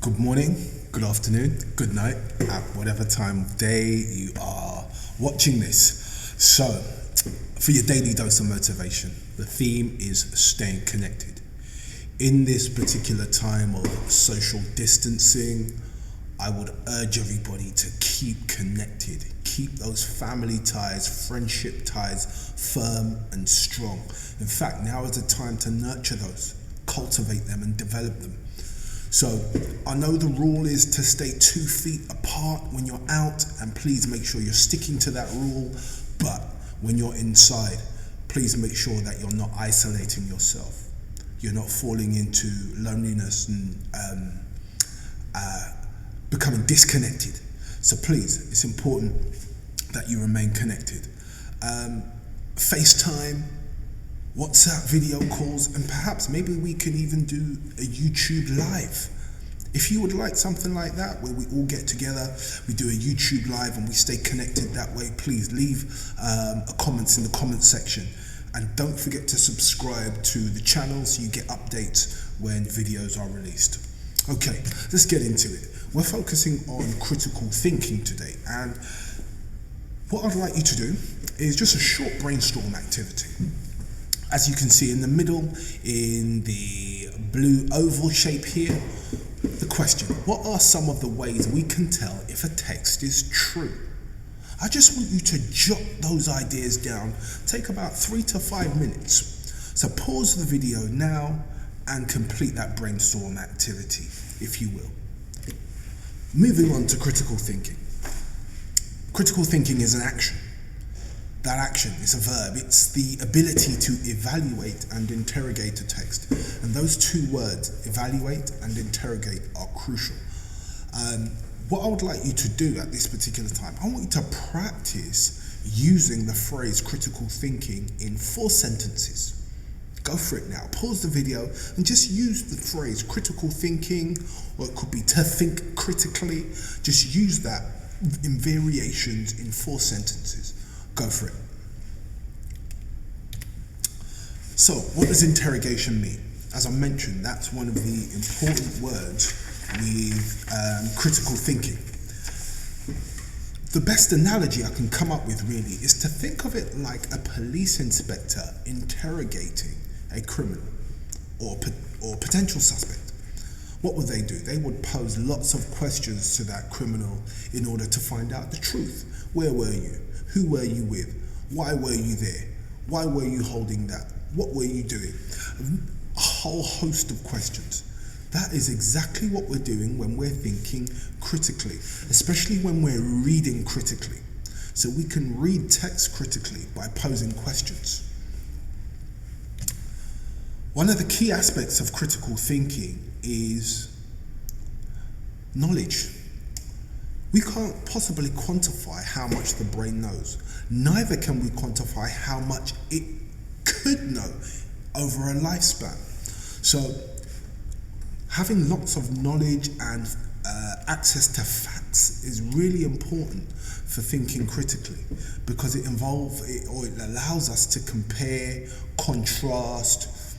Good morning, good afternoon, good night, at whatever time of day you are watching this. So, for your daily dose of motivation, the theme is staying connected. In this particular time of social distancing, I would urge everybody to keep connected. Keep those family ties, friendship ties firm and strong. In fact, now is the time to nurture those, cultivate them and develop them. So I know the rule is to stay 2 feet apart when you're out, and please make sure you're sticking to that rule. But when you're inside, please make sure that you're not isolating yourself. You're not falling into loneliness and becoming disconnected. So please, it's important that you remain connected. FaceTime, WhatsApp video calls, and perhaps maybe we can even do a YouTube live. If you would like something like that, where we all get together, we do a YouTube live and we stay connected that way, please leave comments in the comment section. And don't forget to subscribe to the channel so you get updates when videos are released. Okay, let's get into it. We're focusing on critical thinking today, and what I'd like you to do is just a short brainstorm activity. As you can see in the middle, in the blue oval shape here, the question: what are some of the ways we can tell if a text is true? I just want you to jot those ideas down. Take about 3 to 5 minutes. So pause the video now and complete that brainstorm activity, if you will. Moving on to critical thinking. Critical thinking is an action. That action is a verb. It's the ability to evaluate and interrogate a text. And those two words, evaluate and interrogate, are crucial. What I would like you to do at this particular time, I want you to practice using the phrase critical thinking in 4 sentences. Go for it now. Pause the video and just use the phrase critical thinking, or it could be to think critically. Just use that in variations in 4 sentences. Go for it. So, what does interrogation mean? As I mentioned, that's one of the important words with critical thinking. The best analogy I can come up with really is to think of it like a police inspector interrogating a criminal or potential suspect. What would they do? They would pose lots of questions to that criminal in order to find out the truth. Where were you? Who were you with? Why were you there? Why were you holding that? What were you doing? A whole host of questions. That is exactly what we're doing when we're thinking critically, especially when we're reading critically. So we can read text critically by posing questions. One of the key aspects of critical thinking is knowledge. We can't possibly quantify how much the brain knows. Neither can we quantify how much it could know over a lifespan. So having lots of knowledge and access to facts is really important for thinking critically, because it allows us to compare, contrast,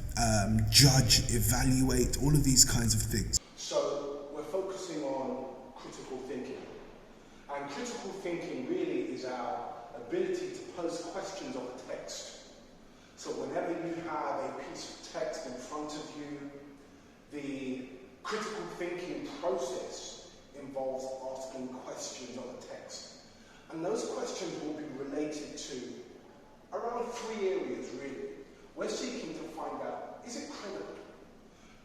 judge, evaluate, all of these kinds of things. So we're focusing on critical thinking. And critical thinking really is our ability to pose questions of a text. So whenever you have a piece of text in front of you, the critical thinking process involves asking questions of a text. And those questions will be related to around 3 areas really. We're seeking to find out, is it credible?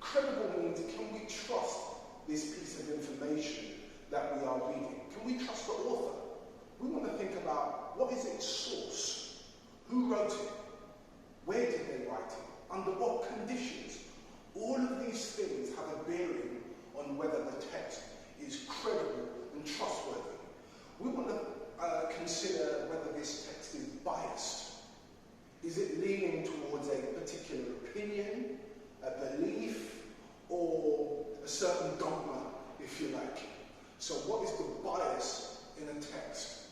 Credible means, can we trust this piece of information that we are reading? Can we trust the author? We want to think about, what is its source? Who wrote it? Where did they write it? Under what conditions? All of these things have a bearing on whether the text is credible and trustworthy. We want to consider whether this text is biased. Is it leaning towards a particular opinion, a belief, or a certain dogma, if you like? So what is the bias in a text?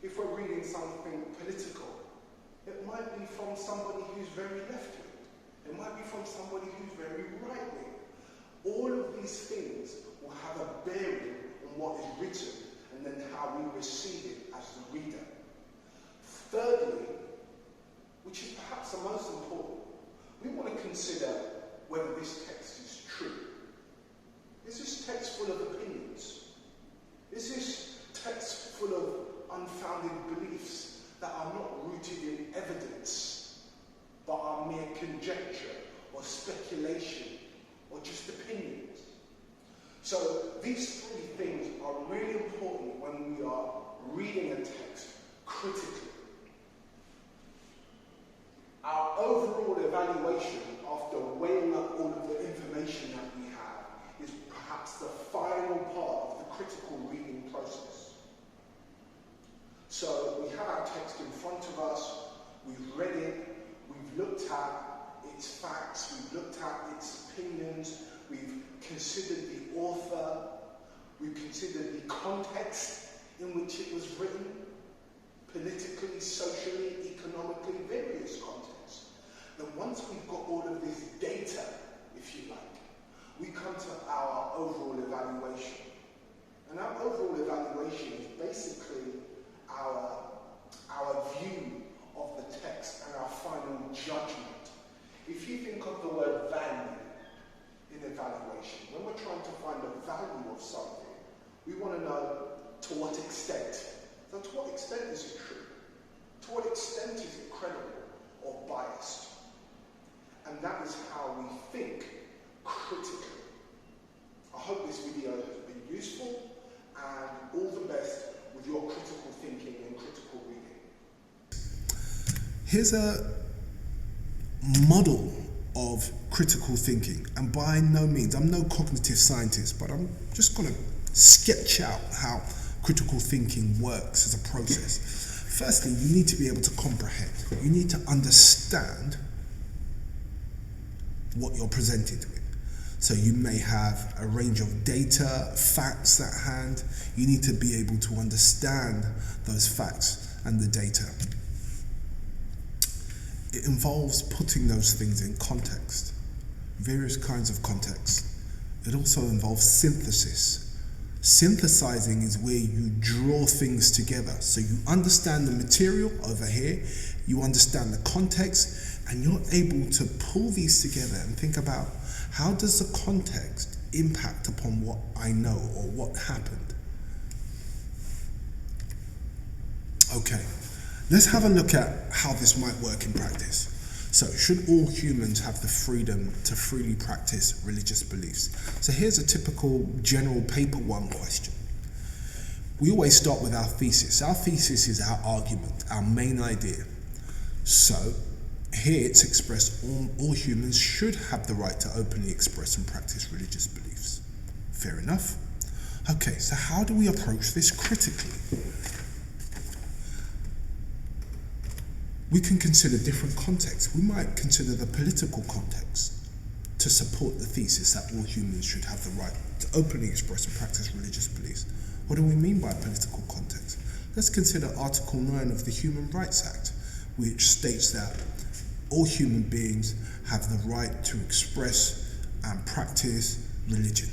If we're reading something political, it might be from somebody who's very left-wing. It might be from somebody who's very right-wing. All of these things will have a bearing on what is written and then how we receive it as the reader. Thirdly, which is perhaps the most important, we want to consider whether this text is true. Is this text full of opinions? Is this text full of unfounded beliefs that are not rooted in evidence, but are mere conjecture or speculation or just opinions? So these three things are really important when we are reading a text critically. Our overall evaluation after weighing up all of the information that we have is perhaps the final part of the critical reading process. So we have our text in front of us, we've read it, we've looked at its facts, we've looked at its opinions, we've considered the author, we've considered the context in which it was written, politically, socially, economically, various contexts. Then once we've got all of this data, if you like, we come to our overall evaluation. And our overall evaluation is basically our view of the text and our final judgment. If you think of the word value in evaluation, when we're trying to find the value of something, we want to know to what extent. So to what extent is it true? To what extent is it credible or biased? And that is how we think critically. I hope this video has been useful, and all the best with your critical thinking and critical reading. Here's a model of critical thinking, and by no means, I'm no cognitive scientist, but I'm just going to sketch out how critical thinking works as a process. Firstly, you need to be able to comprehend. You need to understand what you're presented with. So you may have a range of data, facts at hand. You need to be able to understand those facts and the data. It involves putting those things in context, various kinds of context. It also involves synthesis. Synthesizing is where you draw things together. So you understand the material over here, you understand the context, and you're able to pull these together and think about, how does the context impact upon what I know or what happened? Okay, let's have a look at how this might work in practice. So, should all humans have the freedom to freely practice religious beliefs? So here's a typical general paper one question. We always start with our thesis. Our thesis is our argument, our main idea. So, here it's expressed all humans should have the right to openly express and practice religious beliefs. Fair enough. Okay, so how do we approach this critically? We can consider different contexts. We might consider the political context to support the thesis that all humans should have the right to openly express and practice religious beliefs. What do we mean by political context? Let's consider Article 9 of the Human Rights Act, which states that all human beings have the right to express and practice religion.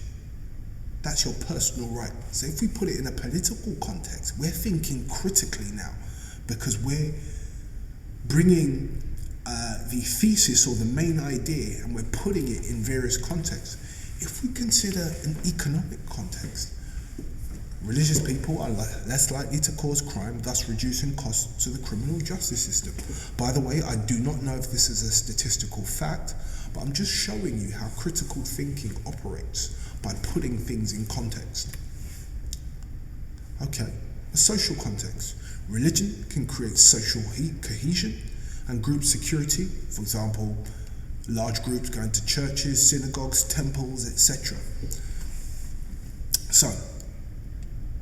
That's your personal right. So if we put it in a political context, we're thinking critically now, because we're bringing the thesis or the main idea and we're putting it in various contexts. If we consider an economic context, religious people are less likely to cause crime, thus reducing costs to the criminal justice system. By the way, I do not know if this is a statistical fact, but I'm just showing you how critical thinking operates by putting things in context. Okay, a social context. Religion can create social cohesion and group security. For example, large groups going to churches, synagogues, temples, etc. So,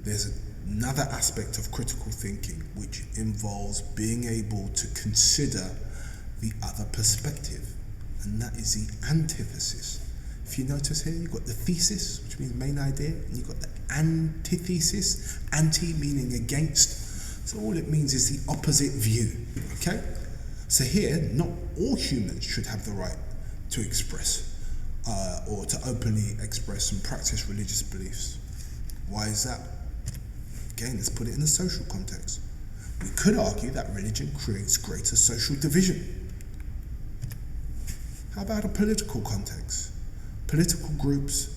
there's another aspect of critical thinking which involves being able to consider the other perspective, and that is the antithesis. If you notice here, you've got the thesis, which means main idea, and you've got the antithesis, anti meaning against. So all it means is the opposite view, okay? So here, not all humans should have the right to express or to openly express and practice religious beliefs. Why is that? Again, let's put it in a social context. We could argue that religion creates greater social division. How about a political context? Political groups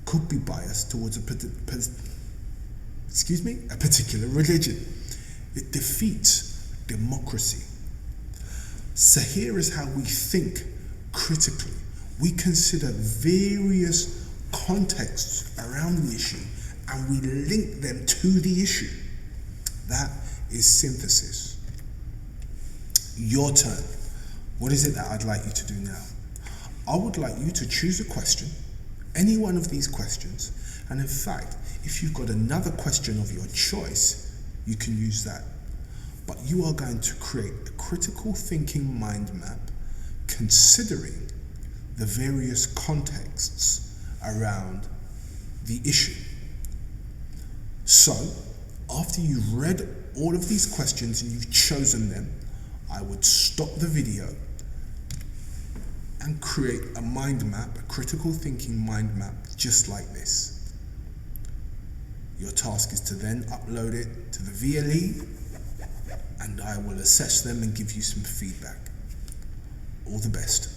could be biased towards a particular religion. It defeats democracy. So here is how we think critically. We consider various contexts around the issue and we link them to the issue. That is synthesis. Your turn. What is it that I'd like you to do now? I would like you to choose a question, any one of these questions, and in fact, if you've got another question of your choice, you can use that. But you are going to create a critical thinking mind map considering the various contexts around the issue. So, after you've read all of these questions and you've chosen them, I would stop the video and create a mind map, a critical thinking mind map, just like this. Your task is to then upload it to the VLE, and I will assess them and give you some feedback. All the best.